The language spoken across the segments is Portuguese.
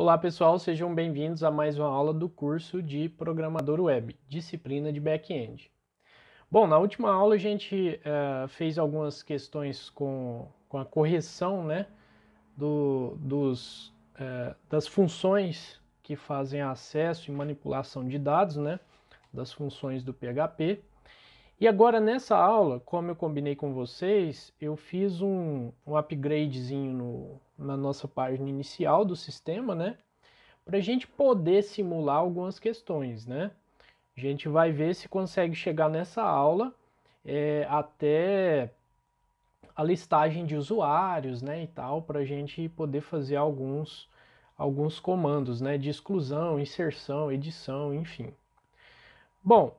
Olá pessoal, sejam bem-vindos a mais uma aula do curso de Programador Web, disciplina de Back-end. Bom, na última aula a gente fez algumas questões com a correção, né, das funções que fazem acesso e manipulação de dados, né, das funções do PHP. E agora nessa aula, como eu combinei com vocês, eu fiz um upgradezinho na nossa página inicial do sistema, né? Para a gente poder simular algumas questões, né? A gente vai ver se consegue chegar nessa aula até a listagem de usuários, né, e tal, para a gente poder fazer alguns comandos, né, de exclusão, inserção, edição, enfim. Bom,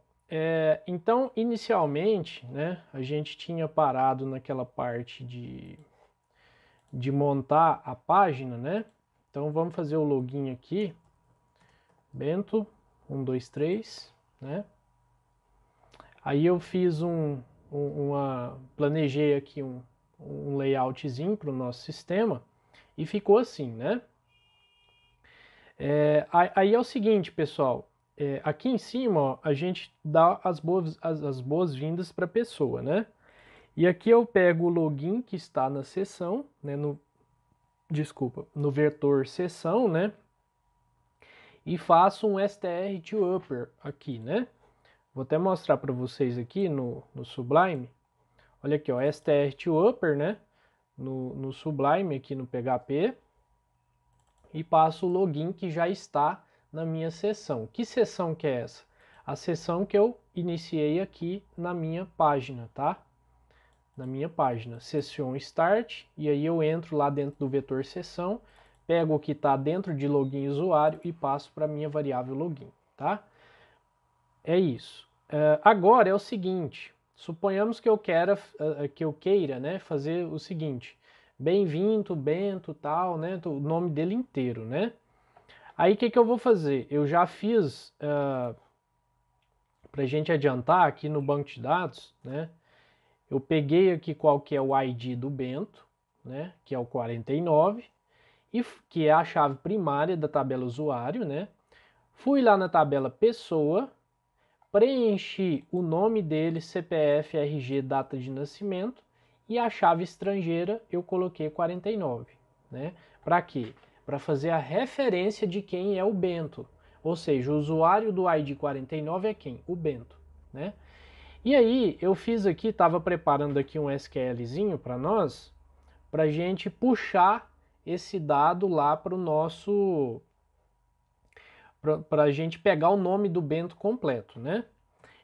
então, inicialmente, né, a gente tinha parado naquela parte de montar a página, né? Então, vamos fazer o login aqui. Bento, 1, 2, 3, né? Aí eu fiz planejei aqui um layoutzinho para o nosso sistema e ficou assim, né? Aí é o seguinte, pessoal, aqui em cima, ó, a gente dá as boas-vindas para a pessoa, né? E aqui eu pego o login que está na seção, né? No vetor seção, né? E faço um str to upper aqui, né? Vou até mostrar para vocês aqui no Sublime. Olha aqui, ó, str to upper, né? No Sublime aqui no PHP. E passo o login que já está na minha seção. Que seção que é essa? A seção que eu iniciei aqui na minha página, tá? Na minha página, session start, e aí eu entro lá dentro do vetor seção, pego o que está dentro de login usuário e passo para a minha variável login, tá? É isso. Agora é o seguinte, suponhamos que eu queira, né, fazer o seguinte, bem-vindo, Bento, tal, né, o nome dele inteiro, né? Aí o que eu vou fazer? Eu já fiz, para a gente adiantar aqui no banco de dados, né? Eu peguei aqui qual que é o ID do Bento, né, que é o 49, que é a chave primária da tabela usuário, né? Fui lá na tabela pessoa, preenchi o nome dele, CPF, RG, data de nascimento, e a chave estrangeira eu coloquei 49, né? Para quê? Para fazer a referência de quem é o Bento. Ou seja, o usuário do ID 49 é quem? O Bento, né? E aí, eu fiz aqui, estava preparando aqui um SQLzinho para nós, para a gente puxar esse dado lá para o nosso... para a gente pegar o nome do Bento completo, né?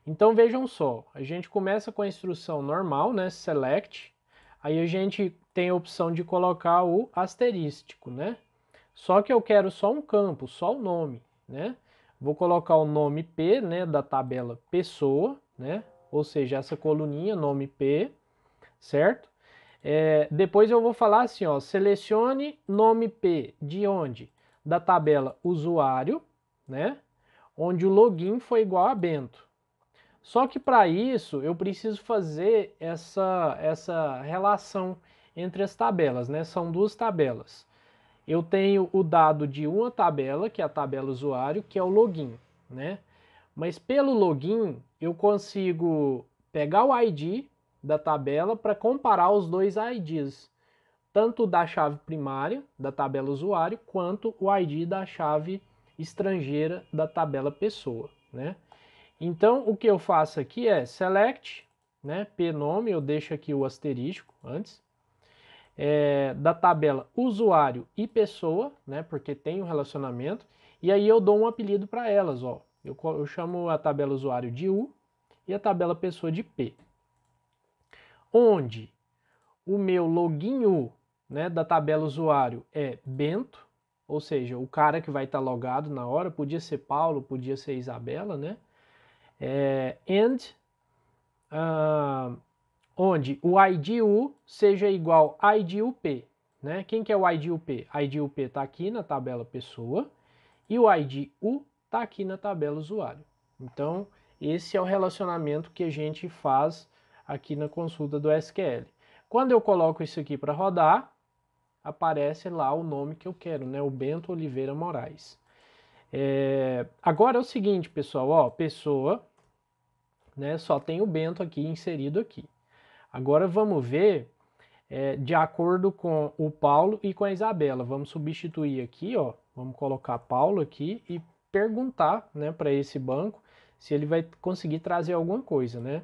Então vejam só, a gente começa com a instrução normal, né, select, aí a gente tem a opção de colocar o asterístico, né? Só que eu quero só um campo, só o nome, né? Vou colocar o nome P, né, da tabela pessoa, né? Ou seja, essa coluninha, nome P, certo? Depois eu vou falar assim, ó, selecione nome P de onde? Da tabela usuário, né? Onde o login foi igual a Bento. Só que para isso eu preciso fazer essa relação entre as tabelas, né? São duas tabelas. Eu tenho o dado de uma tabela, que é a tabela usuário, que é o login, né? Mas pelo login eu consigo pegar o ID da tabela para comparar os dois IDs, tanto da chave primária da tabela usuário, quanto o ID da chave estrangeira da tabela pessoa, né? Então, o que eu faço aqui é select, né, pnome, eu deixo aqui o asterístico antes, da tabela usuário e pessoa, né, porque tem um relacionamento, e aí eu dou um apelido para elas, ó. Eu chamo a tabela usuário de U e a tabela pessoa de P. Onde o meu login U, né, da tabela usuário é Bento, ou seja, o cara que vai estar logado na hora, podia ser Paulo, podia ser Isabela, né? Onde o IDU seja igual a IDUP, né? Quem que é o IDUP? IDUP está aqui na tabela pessoa e o IDU está aqui na tabela usuário. Então, esse é o relacionamento que a gente faz aqui na consulta do SQL. Quando eu coloco isso aqui para rodar, aparece lá o nome que eu quero, né? O Bento Oliveira Moraes. Agora é o seguinte, pessoal, ó, pessoa, né? Só tem o Bento aqui inserido aqui. Agora vamos ver de acordo com o Paulo e com a Isabela. Vamos substituir aqui, ó. Vamos colocar Paulo aqui e perguntar, né, para esse banco se ele vai conseguir trazer alguma coisa, né?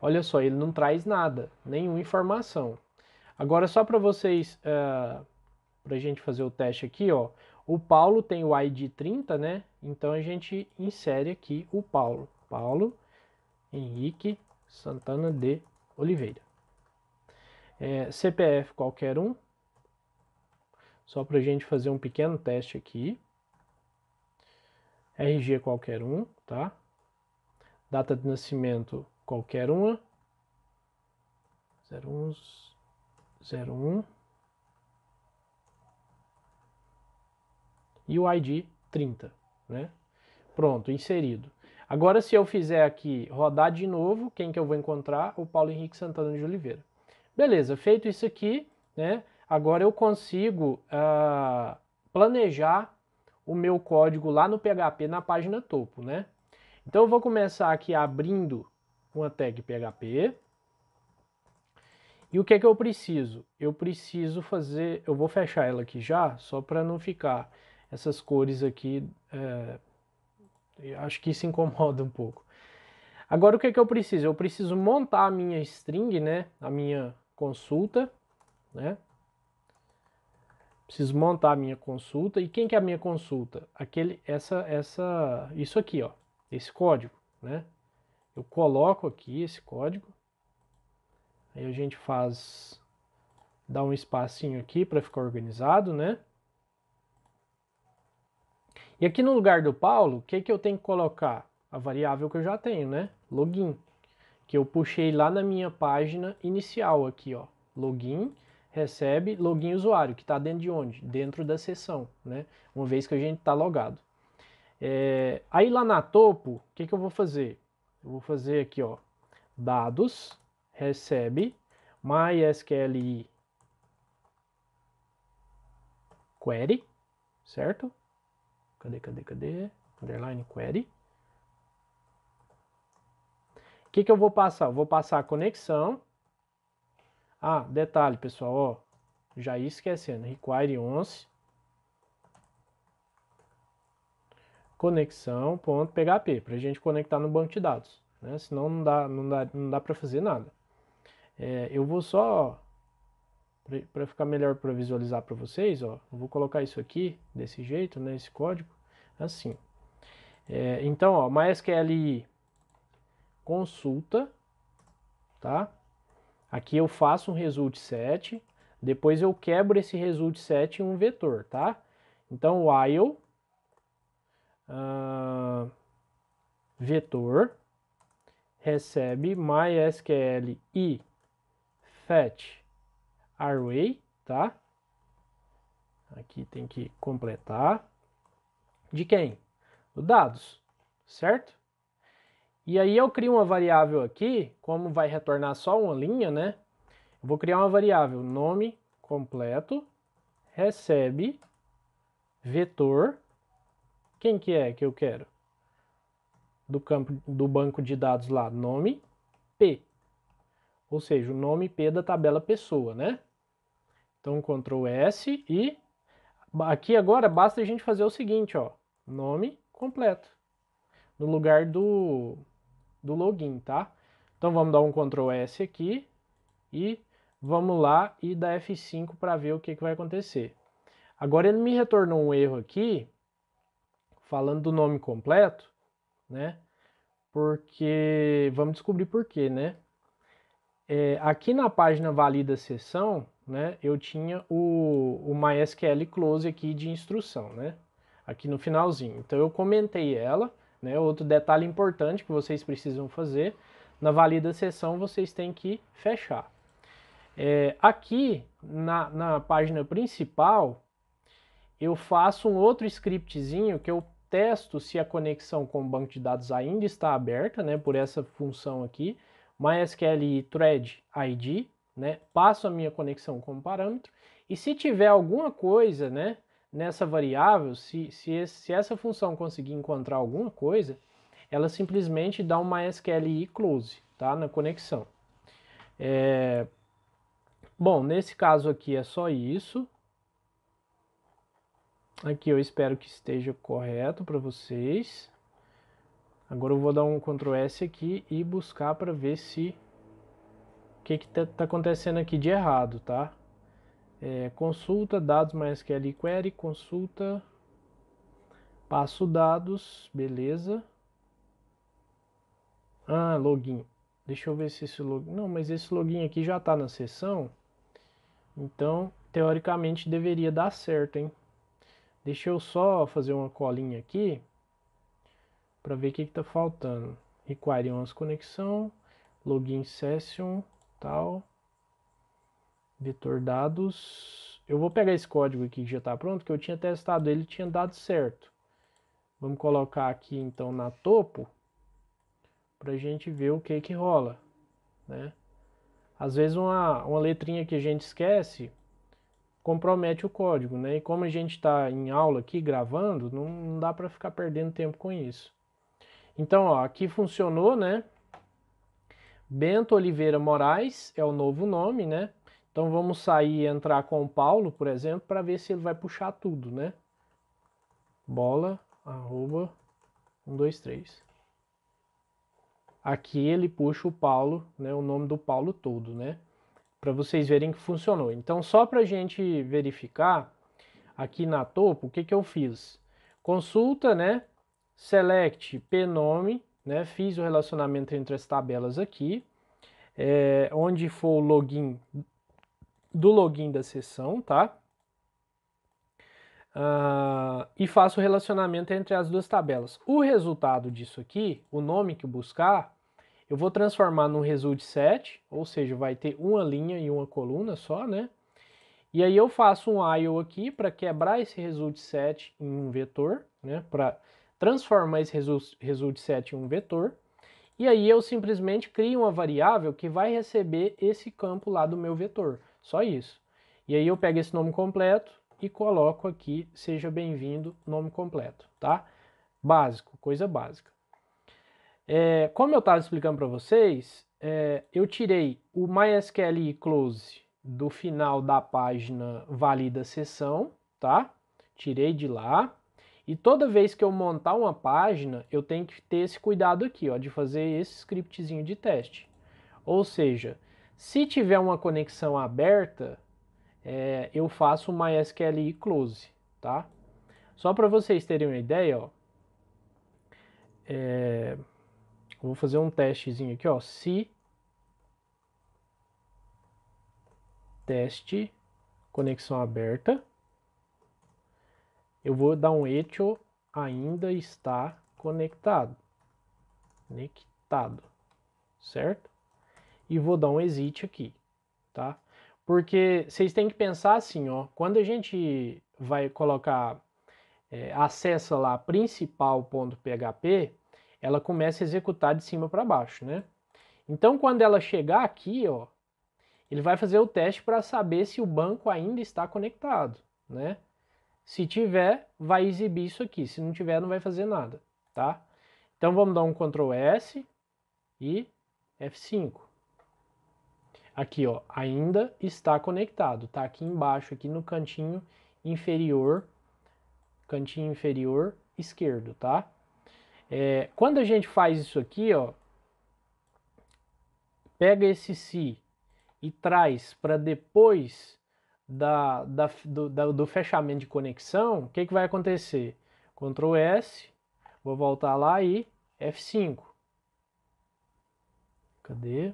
Olha só, ele não traz nada, nenhuma informação. Agora só para vocês, para a gente fazer o teste aqui, ó. O Paulo tem o ID 30, né? Então a gente insere aqui o Paulo. Paulo Henrique Santana de Oliveira. CPF qualquer um. Só para a gente fazer um pequeno teste aqui. RG qualquer um, tá? Data de nascimento qualquer uma. 01. E o ID 30, né? Pronto, inserido. Agora, se eu fizer aqui rodar de novo, quem que eu vou encontrar? O Paulo Henrique Santana de Oliveira. Beleza, feito isso aqui, né? Agora eu consigo planejar o meu código lá no PHP na página topo, né? Então eu vou começar aqui abrindo uma tag PHP. E o que é que eu preciso? Eu preciso fazer, eu vou fechar ela aqui já, só para não ficar essas cores aqui, acho que isso incomoda um pouco. Agora o que é que eu preciso? Eu preciso montar a minha string, né? A minha consulta, né? Preciso montar a minha consulta. E quem que é a minha consulta? Isso aqui, ó. Esse código, né? Eu coloco aqui esse código. Aí a gente dá um espacinho aqui para ficar organizado, né? E aqui no lugar do Paulo, o que que eu tenho que colocar? A variável que eu já tenho, né? Login, que eu puxei lá na minha página inicial aqui, ó. Login, recebe, login usuário, que está dentro de onde? Dentro da sessão, né? Uma vez que a gente está logado. Aí lá na topo, o que que eu vou fazer? Eu vou fazer aqui, ó, dados, recebe, MySQL query, certo? Cadê? Underline query. O que que eu vou passar? Eu vou passar a conexão. Ah, detalhe, pessoal, ó, já ia esquecendo, require once conexão.php, para a gente conectar no banco de dados, né? Senão não dá para fazer nada. Eu vou só, para ficar melhor para visualizar para vocês, ó, eu vou colocar isso aqui desse jeito, né? Esse código, assim. Então, ó, MySQL consulta, tá? Aqui eu faço um result set, depois eu quebro esse result set em um vetor, tá? Então, while vetor recebe MySQL e fetch array, tá? Aqui tem que completar. De quem? Do dados, certo? E aí eu crio uma variável aqui, como vai retornar só uma linha, né? Eu vou criar uma variável nome completo, recebe vetor, quem que é que eu quero? Do campo do banco de dados lá, nome P. Ou seja, o nome P da tabela pessoa, né? Então, Ctrl S e aqui agora basta a gente fazer o seguinte, ó, nome completo, no lugar do login, tá? Então vamos dar um Ctrl S aqui e vamos lá e dar F5 para ver o que vai acontecer. Agora ele me retornou um erro aqui, falando do nome completo, né? Porque, vamos descobrir por quê, né? Aqui na página valida sessão, né, eu tinha o MySQL close aqui de instrução, né? Aqui no finalzinho. Então eu comentei ela, né? Outro detalhe importante que vocês precisam fazer, na valida sessão vocês têm que fechar. Aqui na página principal, eu faço um outro scriptzinho que eu testo se a conexão com o banco de dados ainda está aberta, né, por essa função aqui, MySQL thread ID, né, passo a minha conexão como parâmetro E se tiver alguma coisa, né, nessa variável, se essa função conseguir encontrar alguma coisa, ela simplesmente dá um MySQL close, tá, na conexão. Bom, nesse caso aqui é só isso. Aqui eu espero que esteja correto para vocês. Agora eu vou dar um Ctrl S aqui e buscar para ver se o que está acontecendo aqui de errado, tá? Consulta dados MySQL query, consulta, passo dados, beleza. Ah, login. Deixa eu ver se esse login... Não, mas esse login aqui já está na sessão. Então, teoricamente deveria dar certo, hein? Deixa eu só fazer uma colinha aqui para ver o que está faltando. Require once conexão, login session, tal, vetor dados. Eu vou pegar esse código aqui que já está pronto, que eu tinha testado ele, tinha dado certo. Vamos colocar aqui então na topo para a gente ver o que rola, né? Às vezes uma letrinha que a gente esquece compromete o código, né? E como a gente está em aula aqui gravando, não dá para ficar perdendo tempo com isso. Então, ó, aqui funcionou, né? Bento Oliveira Moraes é o novo nome, né? Então vamos sair e entrar com o Paulo, por exemplo, para ver se ele vai puxar tudo, né? Bola, arroba, 123. Aqui ele puxa o Paulo, né? O nome do Paulo todo, né? Para vocês verem que funcionou. Então, só para a gente verificar, aqui na topo, o que eu fiz? Consulta, né? Select pnome, né? Fiz o relacionamento entre as tabelas aqui. Onde for o login do login da sessão, tá? E faço o relacionamento entre as duas tabelas. O resultado disso aqui, o nome que buscar, eu vou transformar num result set, ou seja, vai ter uma linha e uma coluna só, né? E aí eu faço um IO aqui para quebrar esse result set em um vetor, né? Para transformar esse result set em um vetor. E aí eu simplesmente crio uma variável que vai receber esse campo lá do meu vetor. Só isso. E aí eu pego esse nome completo e coloco aqui, seja bem-vindo, nome completo, tá? Básico, coisa básica. Como eu estava explicando para vocês, eu tirei o MySQL close do final da página valida sessão, tá? Tirei de lá. E toda vez que eu montar uma página, eu tenho que ter esse cuidado aqui, ó, de fazer esse scriptzinho de teste. Ou seja, se tiver uma conexão aberta, eu faço o MySQL close, tá? Só para vocês terem uma ideia, ó, vou fazer um testezinho aqui, ó, se teste conexão aberta, eu vou dar um echo ainda está conectado, certo? E vou dar um exit aqui, tá? Porque vocês têm que pensar assim, ó, quando a gente vai colocar, acessa lá principal.php, ela começa a executar de cima para baixo, né? Então, quando ela chegar aqui, ó, ele vai fazer o teste para saber se o banco ainda está conectado, né? Se tiver, vai exibir isso aqui. Se não tiver, não vai fazer nada, tá? Então vamos dar um Ctrl S e F5. Aqui, ó, ainda está conectado, tá aqui embaixo, aqui no cantinho inferior esquerdo, tá? Quando a gente faz isso aqui, ó, pega esse se e traz para depois do fechamento de conexão, o que vai acontecer? Ctrl S, vou voltar lá e F5. Cadê?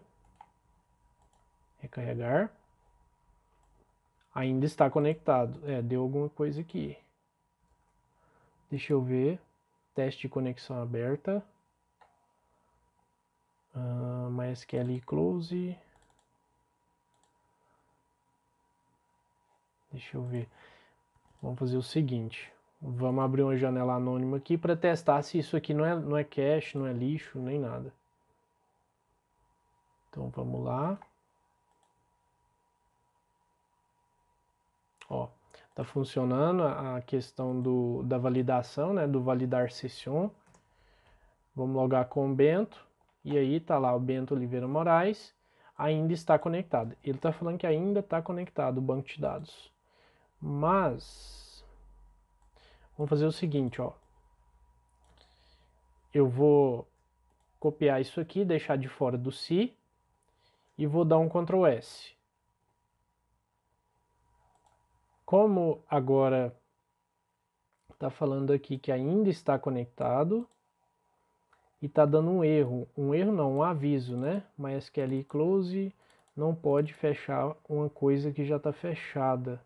Recarregar. Ainda está conectado. Deu alguma coisa aqui. Deixa eu ver. Teste de conexão aberta. MySQL close. Deixa eu ver. Vamos fazer o seguinte. Vamos abrir uma janela anônima aqui para testar se isso aqui não é cache, não é lixo, nem nada. Então vamos lá. Ó, tá funcionando a questão da validação, né, do validar session. Vamos logar com o Bento, e aí tá lá o Bento Oliveira Moraes, ainda está conectado. Ele tá falando que ainda está conectado o banco de dados. Mas, vamos fazer o seguinte, ó. Eu vou copiar isso aqui, deixar de fora do se, e vou dar um Ctrl S. Como agora está falando aqui que ainda está conectado e está dando um erro não, um aviso, né? MySQL close não pode fechar uma coisa que já está fechada.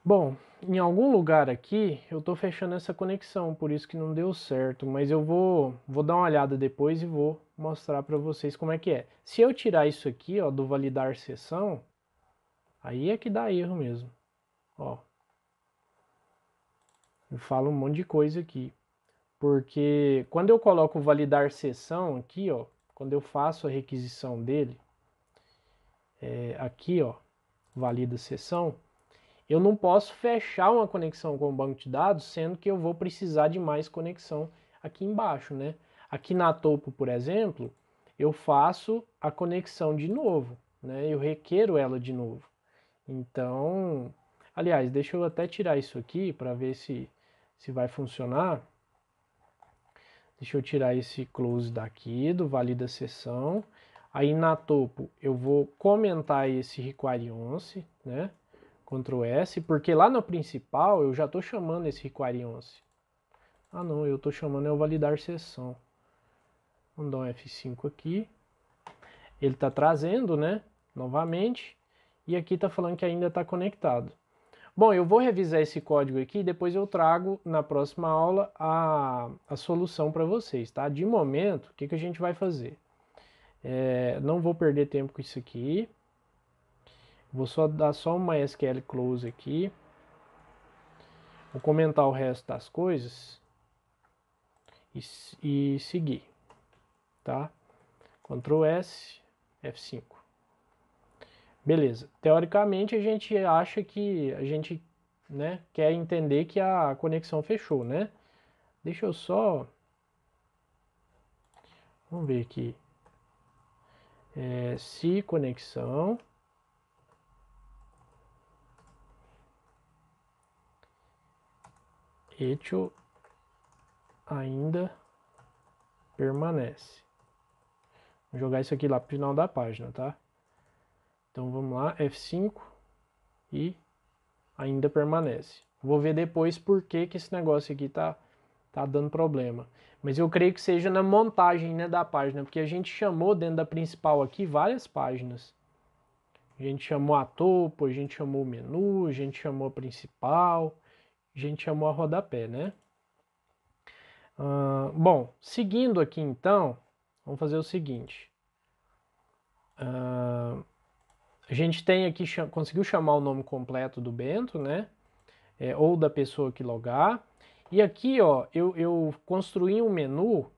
Bom, em algum lugar aqui eu estou fechando essa conexão, por isso que não deu certo, mas eu vou dar uma olhada depois e vou mostrar para vocês como é que é. Se eu tirar isso aqui, ó, do validar sessão, aí é que dá erro mesmo, ó. Eu falo um monte de coisa aqui. Porque quando eu coloco o validar sessão aqui, ó, quando eu faço a requisição dele, aqui, ó, valida sessão, eu não posso fechar uma conexão com o banco de dados, sendo que eu vou precisar de mais conexão aqui embaixo, né? Aqui na topo, por exemplo, eu faço a conexão de novo, né? Eu requeiro ela de novo. Então, aliás, deixa eu até tirar isso aqui para ver se vai funcionar. Deixa eu tirar esse close daqui, do valida sessão. Aí na topo eu vou comentar esse require once, né? Ctrl S, porque lá no principal eu já estou chamando esse require once. Ah não, eu estou chamando é o validar sessão. Vamos dar um F5 aqui. Ele está trazendo, né? Novamente. E aqui está falando que ainda está conectado. Bom, eu vou revisar esse código aqui e depois eu trago na próxima aula a solução para vocês, tá? De momento, o que a gente vai fazer? Não vou perder tempo com isso aqui. Vou só dar só um MySQL close aqui. Vou comentar o resto das coisas e seguir, tá? Ctrl S, F5. Beleza. Teoricamente a gente acha que a gente, né, quer entender que a conexão fechou, né? Deixa eu só... Vamos ver aqui. Se conexão. Echo ainda permanece. Vou jogar isso aqui lá pro final da página, tá? Então vamos lá, F5 e ainda permanece. Vou ver depois por que esse negócio aqui tá dando problema. Mas eu creio que seja na montagem, né, da página, porque a gente chamou dentro da principal aqui várias páginas. A gente chamou a topo, a gente chamou o menu, a gente chamou a principal, a gente chamou a rodapé, né? Bom, seguindo aqui então, vamos fazer o seguinte. A gente tem aqui, conseguiu chamar o nome completo do Bento, né? Ou da pessoa que logar. E aqui, ó, eu construí um menu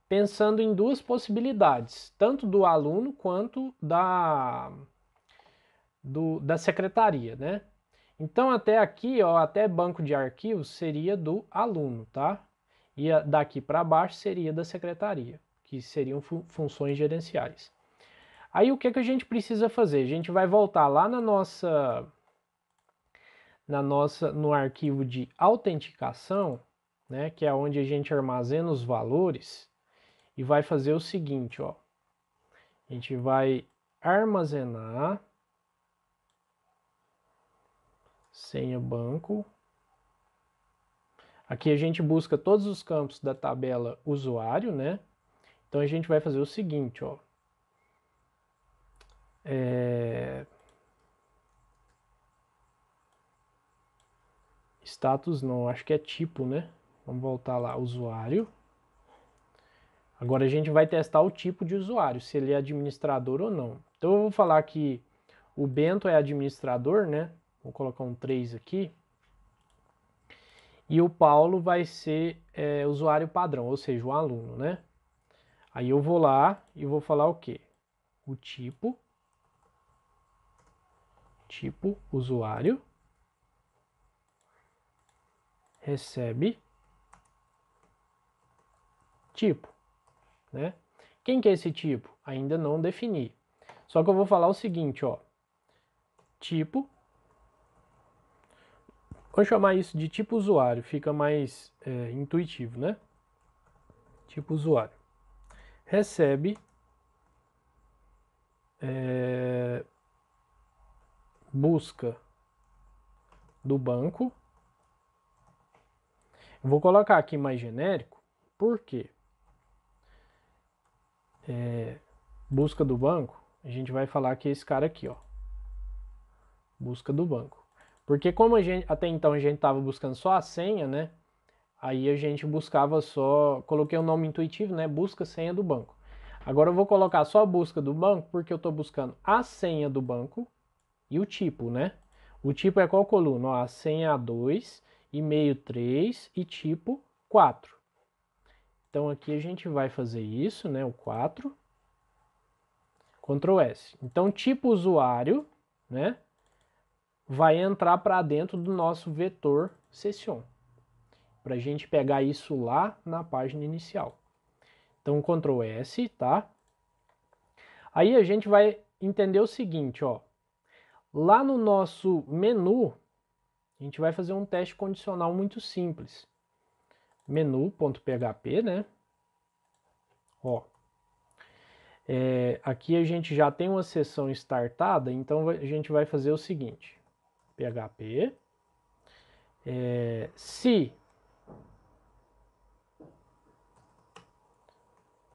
pensando em duas possibilidades, tanto do aluno quanto da secretaria, né? Então até aqui, ó, até banco de arquivos seria do aluno, tá? E daqui para baixo seria da secretaria, que seriam funções gerenciais. Aí o que a gente precisa fazer? A gente vai voltar lá no arquivo de autenticação, né, que é onde a gente armazena os valores, e vai fazer o seguinte, ó. A gente vai armazenar senha banco. Aqui a gente busca todos os campos da tabela usuário, né? Então a gente vai fazer o seguinte, ó. Status não, acho que é tipo, né? Vamos voltar lá, usuário. Agora a gente vai testar o tipo de usuário, se ele é administrador ou não. Então eu vou falar que o Bento é administrador, né? Vou colocar um 3 aqui. E o Paulo vai ser usuário padrão, ou seja, o aluno, né? Aí eu vou lá e vou falar o quê? O tipo tipo usuário recebe tipo, né? Quem que é esse tipo? Ainda não defini. Só que eu vou falar o seguinte, ó. Tipo, vou chamar isso de tipo usuário, fica mais intuitivo, né? Tipo usuário recebe busca do banco. Eu vou colocar aqui mais genérico, por quê? Busca do banco, a gente vai falar que é esse cara aqui, ó. Busca do banco. Porque como até então a gente estava buscando só a senha, né? Aí a gente buscava só, coloquei o nome intuitivo, né? Busca senha do banco. Agora eu vou colocar só a busca do banco porque eu estou buscando a senha do banco e o tipo, né? O tipo é qual coluna? Ó, a senha A2, e-mail 3 e tipo 4. Então aqui a gente vai fazer isso, né? O 4. Ctrl S. Então tipo usuário, né? Vai entrar para dentro do nosso vetor session, para a gente pegar isso lá na página inicial. Então, Ctrl S, tá? Aí a gente vai entender o seguinte, ó. Lá no nosso menu, a gente vai fazer um teste condicional muito simples. Menu.php, né? Ó. Aqui a gente já tem uma sessão startada, então a gente vai fazer o seguinte. PHP. Se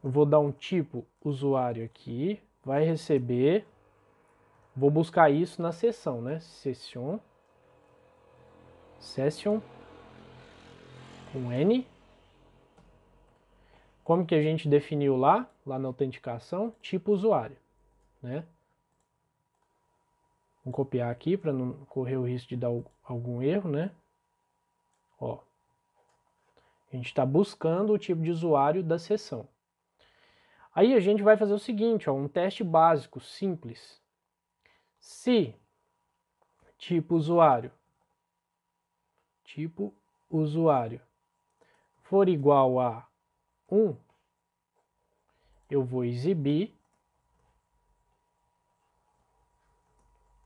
eu vou dar um tipo usuário aqui, vai receber, vou buscar isso na sessão, né? Session com N. Como que a gente definiu lá na autenticação? Tipo usuário, né? Vou copiar aqui para não correr o risco de dar algum erro, né? Ó, a gente está buscando o tipo de usuário da sessão. Aí a gente vai fazer o seguinte, ó, um teste básico, simples. Se tipo usuário for igual a 1, eu vou exibir,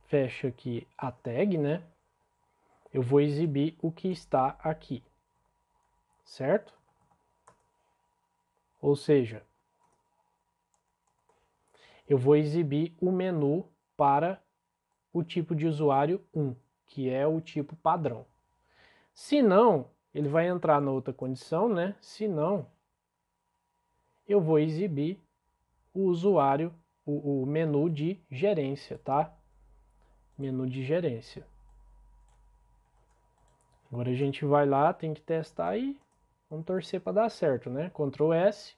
fecha aqui a tag, né? Eu vou exibir o que está aqui, certo? Ou seja, eu vou exibir o menu para o tipo de usuário 1, que é o tipo padrão. Se não, ele vai entrar na outra condição, né? Se não, eu vou exibir o usuário, o menu de gerência, tá? Menu de gerência. Agora a gente vai lá, tem que testar e vamos torcer para dar certo, né? Ctrl S.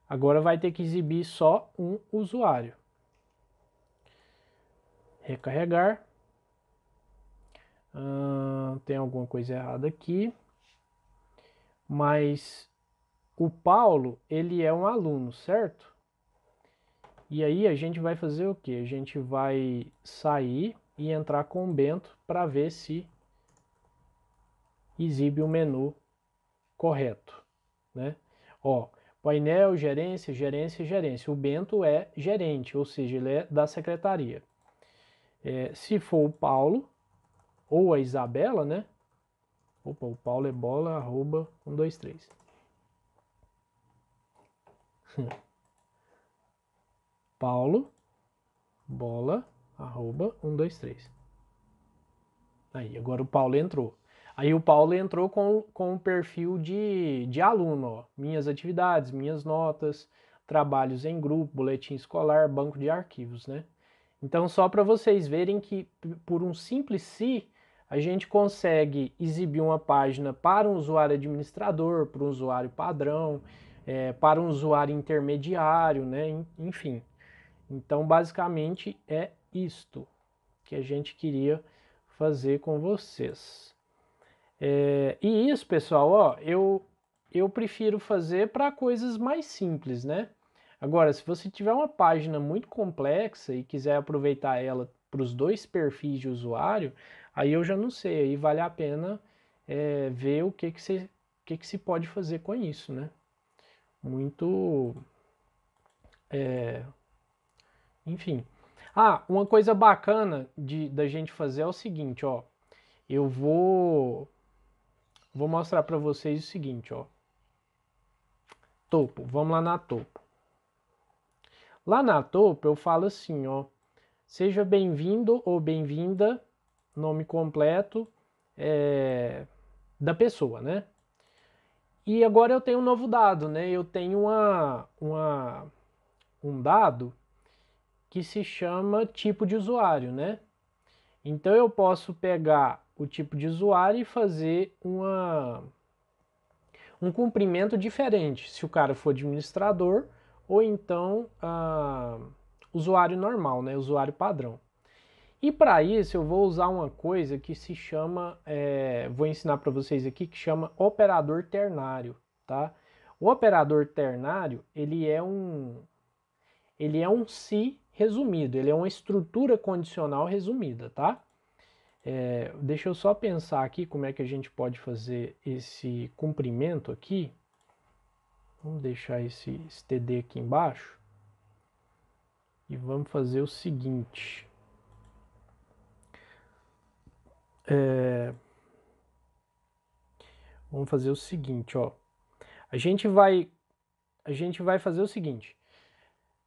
Agora vai ter que exibir só um usuário. Recarregar. Tem alguma coisa errada aqui. Mas o Paulo, ele é um aluno, certo? E aí a gente vai fazer o quê? A gente vai sair e entrar com o Bento para ver se exibe o menu correto, né? Ó, painel, gerência, gerência, gerência. O Bento é gerente, ou seja, ele é da secretaria. Se for o Paulo ou a Isabela, né? Opa, o Paulo é bola, arroba, 123. Paulo, bola, arroba, 123. Aí, agora o Paulo entrou. Aí o Paulo entrou com o perfil de aluno, ó. Minhas atividades, minhas notas, trabalhos em grupo, boletim escolar, banco de arquivos, né? Então, só para vocês verem que por um simples se, a gente consegue exibir uma página para um usuário administrador, para um usuário padrão, para um usuário intermediário, né? Enfim. Então, basicamente, é isto que a gente queria fazer com vocês. E isso, pessoal, ó, eu prefiro fazer para coisas mais simples, né? Agora, se você tiver uma página muito complexa e quiser aproveitar ela para os dois perfis de usuário, aí eu já não sei, aí vale a pena ver o que se pode fazer com isso, né? Muito, enfim. Ah, uma coisa bacana da gente fazer é o seguinte, ó. Eu vou mostrar para vocês o seguinte, ó. Topo, vamos lá na topo. Lá na topo eu falo assim, ó. Seja bem-vindo ou bem-vinda, nome completo da pessoa, né? E agora eu tenho um novo dado, né? Eu tenho um dado que se chama tipo de usuário, né? Então eu posso pegar o tipo de usuário e fazer um cumprimento diferente, se o cara for administrador ou então usuário normal, né? Usuário padrão. E para isso eu vou usar uma coisa que se chama, vou ensinar para vocês aqui, que chama operador ternário, tá? O operador ternário, ele é um se resumido, ele é uma estrutura condicional resumida, tá? Deixa eu só pensar aqui como é que a gente pode fazer esse cumprimento aqui. Vamos deixar esse TD aqui embaixo. E vamos fazer o seguinte. Vamos fazer o seguinte, ó. A gente vai fazer o seguinte.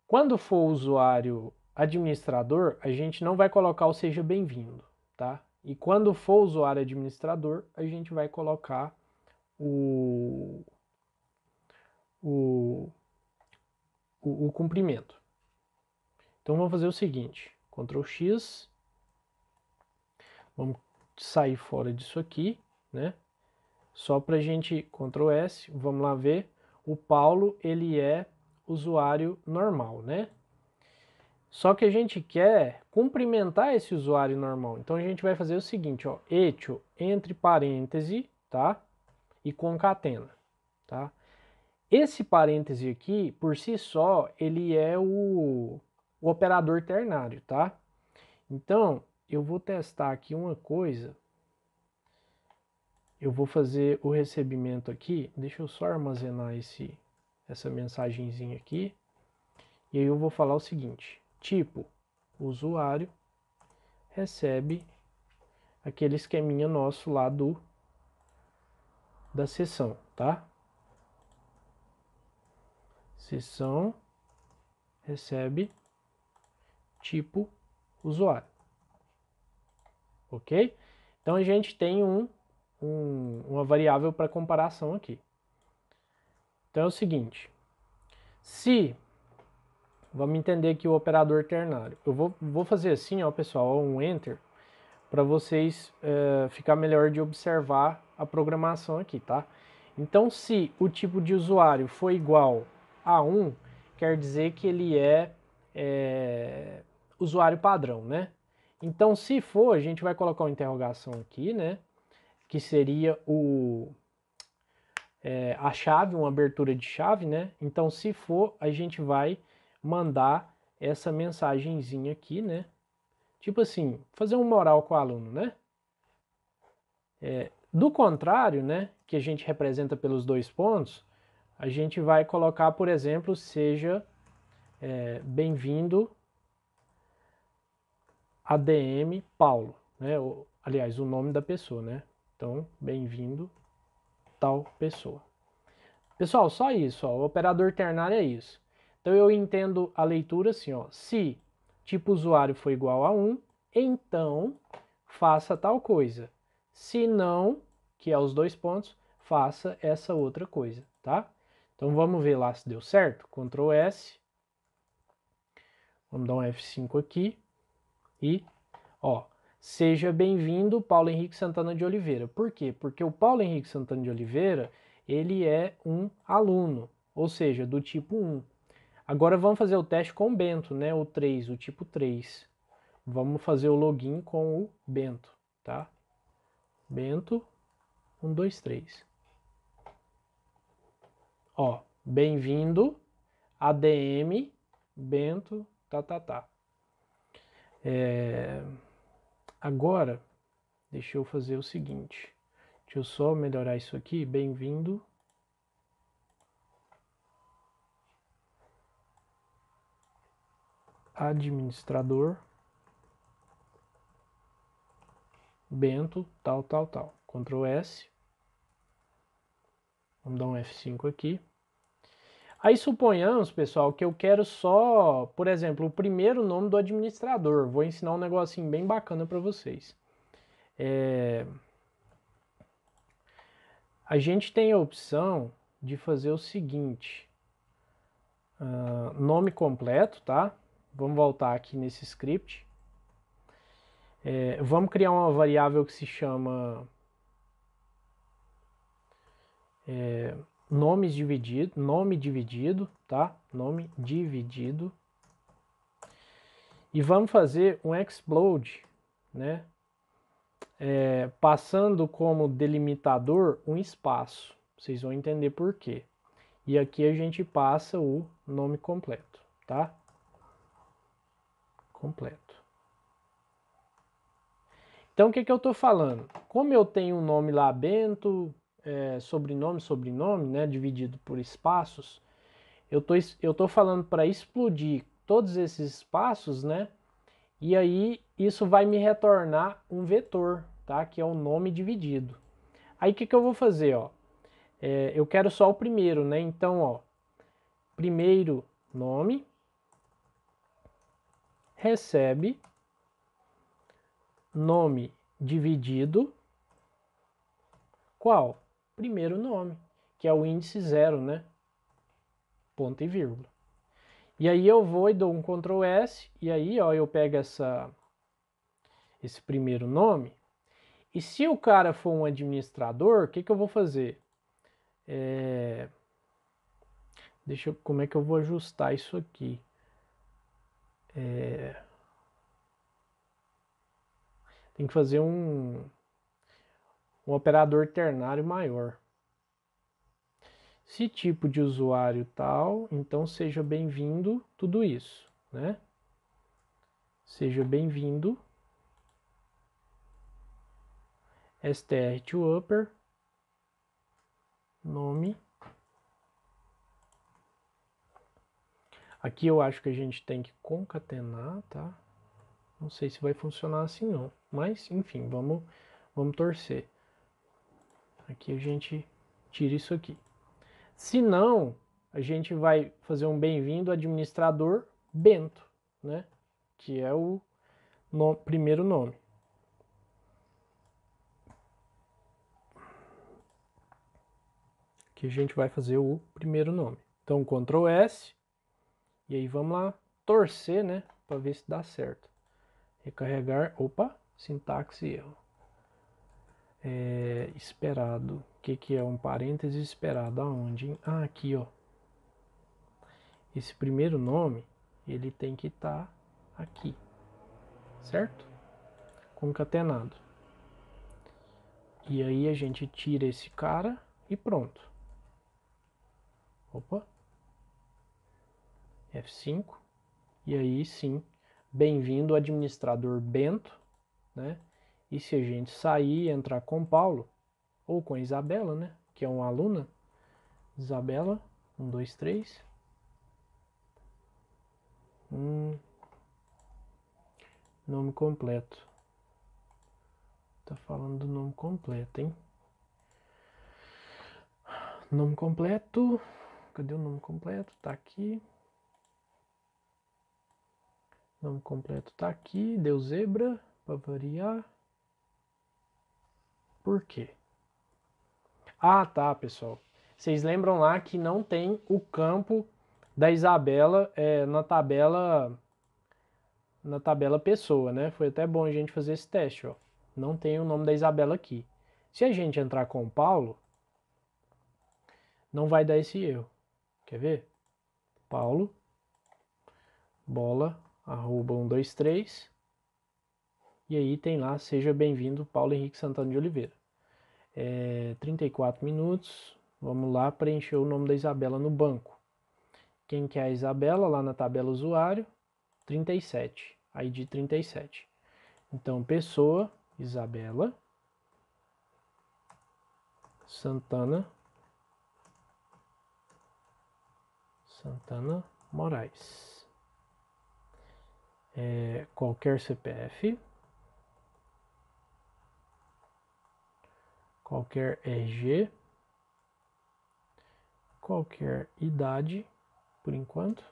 Quando for usuário administrador, a gente não vai colocar o seja bem-vindo, tá? E quando for usuário administrador, a gente vai colocar o cumprimento. Então vamos fazer o seguinte, Ctrl X, vamos sair fora disso aqui, né? Só para a gente, Ctrl S, vamos lá ver, o Paulo, ele é usuário normal, né? Só que a gente quer cumprimentar esse usuário normal. Então a gente vai fazer o seguinte, ó, etio entre parêntese, tá? E concatena, tá? Esse parêntese aqui, por si só, ele é o operador ternário, tá? Então, eu vou testar aqui uma coisa. Eu vou fazer o recebimento aqui. Deixa eu só armazenar essa mensagenzinha aqui. E aí eu vou falar o seguinte, tipo, o usuário recebe aquele esqueminha nosso lá da sessão, tá? Sessão recebe tipo usuário, ok? Então a gente tem uma variável para comparação aqui. Então é o seguinte, vamos entender aqui o operador ternário. Eu vou fazer assim, ó, pessoal, um enter, para vocês ficar melhor de observar a programação aqui, tá? Então, se o tipo de usuário for igual a 1, quer dizer que ele é usuário padrão, né? Então, se for, a gente vai colocar uma interrogação aqui, né? Que seria a chave, uma abertura de chave, né? Então, se for, a gente vai mandar essa mensagenzinha aqui, né? Tipo assim, fazer um moral com o aluno, né? Do contrário, né, que a gente representa pelos dois pontos, a gente vai colocar, por exemplo, seja bem-vindo ADM Paulo, né? Aliás, o nome da pessoa, né? Então, bem-vindo tal pessoa. Pessoal, só isso, ó, o operador ternário é isso. Então eu entendo a leitura assim, ó, se tipo usuário for igual a 1, então faça tal coisa. Se não, que é os dois pontos, faça essa outra coisa, tá? Então vamos ver lá se deu certo. Ctrl S. Vamos dar um F5 aqui. E, ó, seja bem-vindo Paulo Henrique Santana de Oliveira. Por quê? Porque o Paulo Henrique Santana de Oliveira, ele é um aluno, ou seja, do tipo 1. Agora vamos fazer o teste com o Bento, né? O 3, o tipo 3. Vamos fazer o login com o Bento, tá? Bento, 1, 2, 3. Ó, bem-vindo, ADM, Bento, tá. Agora, deixa eu fazer o seguinte. Deixa eu só melhorar isso aqui. Bem-vindo. Administrador. Bento, tal. Ctrl S. Vamos dar um F5 aqui. Aí suponhamos, pessoal, que eu quero só, por exemplo, o primeiro nome do administrador. Vou ensinar um negocinho bem bacana para vocês. A gente tem a opção de fazer o seguinte. Nome completo, tá? Vamos voltar aqui nesse script. Vamos criar uma variável que se chama nome dividido, tá? Nome dividido. E vamos fazer um explode, né? Passando como delimitador um espaço. Vocês vão entender por quê. E aqui a gente passa o nome completo, tá? Completo. Então, o que eu estou falando? Como eu tenho um nome lá, Bento, sobrenome, né, dividido por espaços, eu tô falando para explodir todos esses espaços, né? E aí isso vai me retornar um vetor, tá? Que é o nome dividido. Aí o que eu vou fazer, ó? Eu quero só o primeiro, né? Então, ó, primeiro nome recebe nome dividido qual? Primeiro nome, que é o índice 0, né? Ponto e vírgula. E aí eu vou e dou um Ctrl S, e aí ó, eu pego esse primeiro nome, e se o cara for um administrador, o que eu vou fazer? Como é que eu vou ajustar isso aqui? Tem que fazer um operador ternário maior. Se tipo de usuário tal, então seja bem-vindo tudo isso, né? Seja bem-vindo str to upper nome. Aqui eu acho que a gente tem que concatenar, tá? Não sei se vai funcionar assim não, mas enfim, vamos torcer. Aqui a gente tira isso aqui. Se não, a gente vai fazer um bem-vindo administrador Bento, né? Que é o primeiro nome. Que a gente vai fazer o primeiro nome. Então, Ctrl S. E aí vamos lá torcer, né? Para ver se dá certo. Recarregar. Opa, sintaxe erro. Esperado. O que é um parêntese esperado? Aonde? Ah, aqui, ó. Esse primeiro nome, ele tem que estar aqui. Certo? Concatenado. E aí a gente tira esse cara e pronto. Opa. F5. E aí sim, bem-vindo administrador Bento, né? E se a gente sair e entrar com Paulo, ou com a Isabela, né? Que é uma aluna. Isabela, 1, 2, 3. Nome completo. Tá falando do nome completo, hein? Nome completo. Cadê o nome completo? Tá aqui. Nome completo tá aqui. Deu zebra, para variar. Por quê? Ah, tá, pessoal. Vocês lembram lá que não tem o campo da Isabela na tabela pessoa, né? Foi até bom a gente fazer esse teste, ó. Não tem o nome da Isabela aqui. Se a gente entrar com o Paulo, não vai dar esse erro. Quer ver? Paulo, bola, arroba 123. E aí tem lá, seja bem-vindo, Paulo Henrique Santana de Oliveira. 34 minutos. Vamos lá preencher o nome da Isabela no banco. Quem que é a Isabela? Lá na tabela usuário, 37. ID 37. Então, pessoa, Isabela Santana Moraes. Qualquer CPF, qualquer RG, qualquer idade, por enquanto.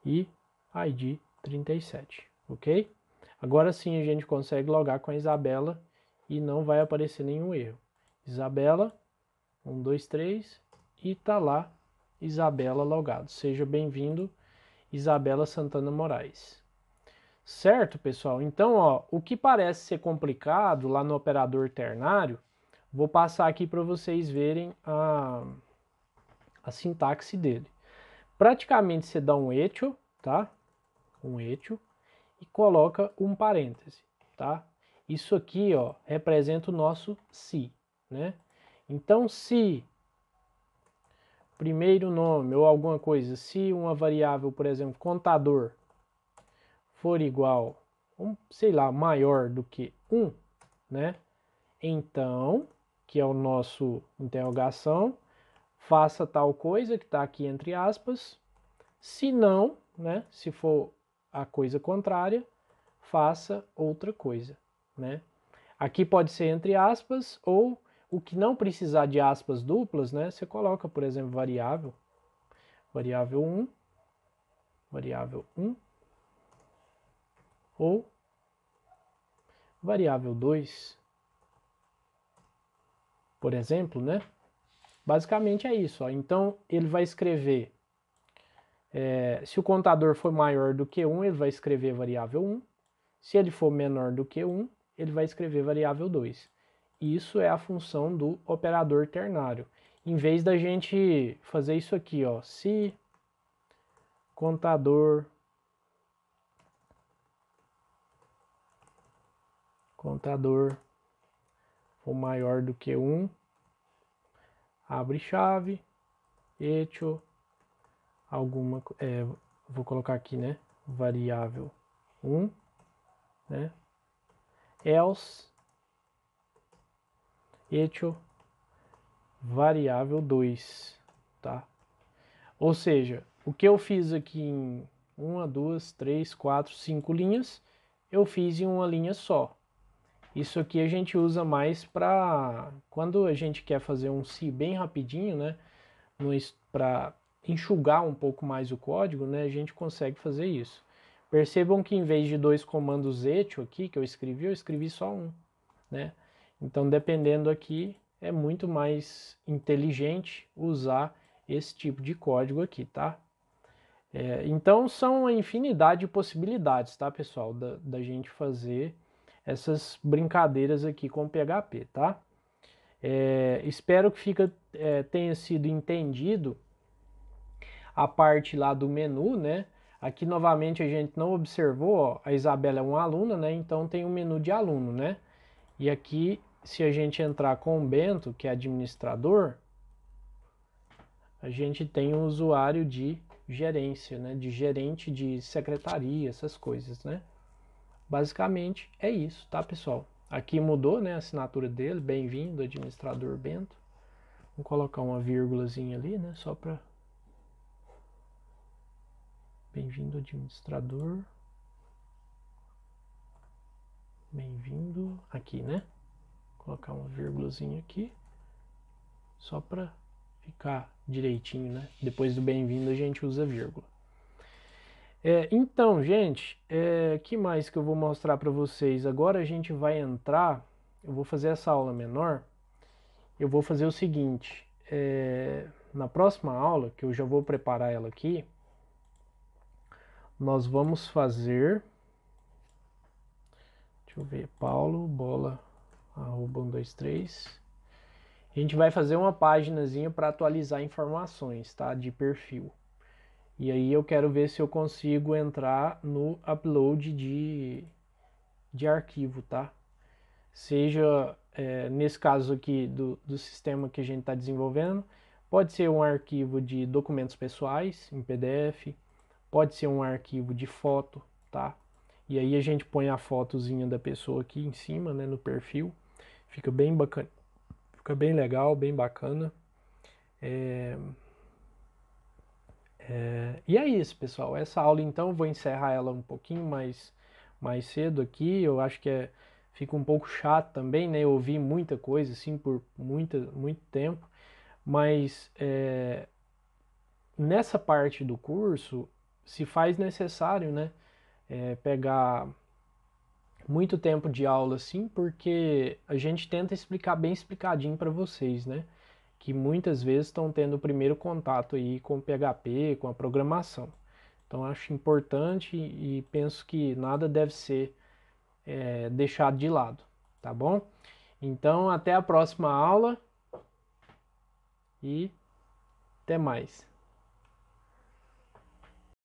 E ID 37, ok? Agora sim a gente consegue logar com a Isabela e não vai aparecer nenhum erro. Isabela, 1, 2, 3, e tá lá Isabela logado. Seja bem-vindo, Isabela Santana Moraes. Certo, pessoal? Então, ó, o que parece ser complicado lá no operador ternário, vou passar aqui para vocês verem a sintaxe dele. Praticamente você dá um echo, tá? Um echo e coloca um parêntese, tá? Isso aqui, ó, representa o nosso se, né? Então, se primeiro nome ou alguma coisa, se uma variável, por exemplo, contador, for igual, sei lá, maior do que 1, né? Então, que é o nosso interrogação, faça tal coisa que está aqui entre aspas. Se não, né? Se for a coisa contrária, faça outra coisa, né? Aqui pode ser entre aspas ou o que não precisar de aspas duplas, né? Você coloca, por exemplo, variável 1 ou variável 2, por exemplo, né? Basicamente é isso, ó. Então ele vai escrever, se o contador for maior do que 1, ele vai escrever variável 1. Se ele for menor do que 1, ele vai escrever variável 2. Isso é a função do operador ternário. Em vez da gente fazer isso aqui, ó, se contador for maior do que 1, abre chave, echo, vou colocar aqui, né, variável 1, né, else, echo, variável 2, tá? Ou seja, o que eu fiz aqui em 1, 2, 3, 4, 5 linhas, eu fiz em uma linha só. Isso aqui a gente usa mais para quando a gente quer fazer um se bem rapidinho, né? Para enxugar um pouco mais o código, né? A gente consegue fazer isso. Percebam que em vez de 2 comandos echo aqui que eu escrevi só um, né? Então, dependendo aqui, é muito mais inteligente usar esse tipo de código aqui, tá? Então, são uma infinidade de possibilidades, tá, pessoal? Da gente fazer essas brincadeiras aqui com o PHP, tá? Espero que tenha sido entendido a parte lá do menu, né? Aqui novamente a gente não observou, ó, a Isabela é uma aluna, né? Então tem um menu de aluno, né? E aqui, se a gente entrar com o Bento, que é administrador, a gente tem um usuário de gerência, né? De gerente de secretaria, essas coisas, né? Basicamente é isso, tá, pessoal? Aqui mudou, né, a assinatura dele, bem-vindo, administrador Bento. Vou colocar uma vírgulazinha ali, né, só para bem-vindo, administrador. Bem-vindo aqui, né? Vou colocar uma vírgulazinha aqui, só para ficar direitinho, né? Depois do bem-vindo a gente usa vírgula. Então, gente, que mais que eu vou mostrar para vocês? Agora a gente vai entrar, eu vou fazer essa aula menor, eu vou fazer o seguinte, na próxima aula, que eu já vou preparar ela aqui, nós vamos fazer, deixa eu ver, Paulo, bola, arroba 123, a gente vai fazer uma paginazinha para atualizar informações, tá, de perfil. E aí eu quero ver se eu consigo entrar no upload de arquivo, tá? Seja nesse caso aqui do sistema que a gente está desenvolvendo, Pode ser um arquivo de documentos pessoais em PDF, pode ser um arquivo de foto, tá? E aí a gente põe a fotozinha da pessoa aqui em cima, né, no perfil. Fica bem bacana, fica bem legal, bem bacana. E é isso, pessoal. Essa aula, então, eu vou encerrar ela um pouquinho mais cedo aqui. Eu acho que fica um pouco chato também, né? Eu ouvi muita coisa, assim, por muito tempo. Mas nessa parte do curso, se faz necessário, né? Pegar muito tempo de aula, assim, porque a gente tenta explicar bem explicadinho para vocês, né? Que muitas vezes estão tendo o primeiro contato aí com o PHP, com a programação. Então acho importante e penso que nada deve ser deixado de lado, tá bom? Então até a próxima aula e até mais.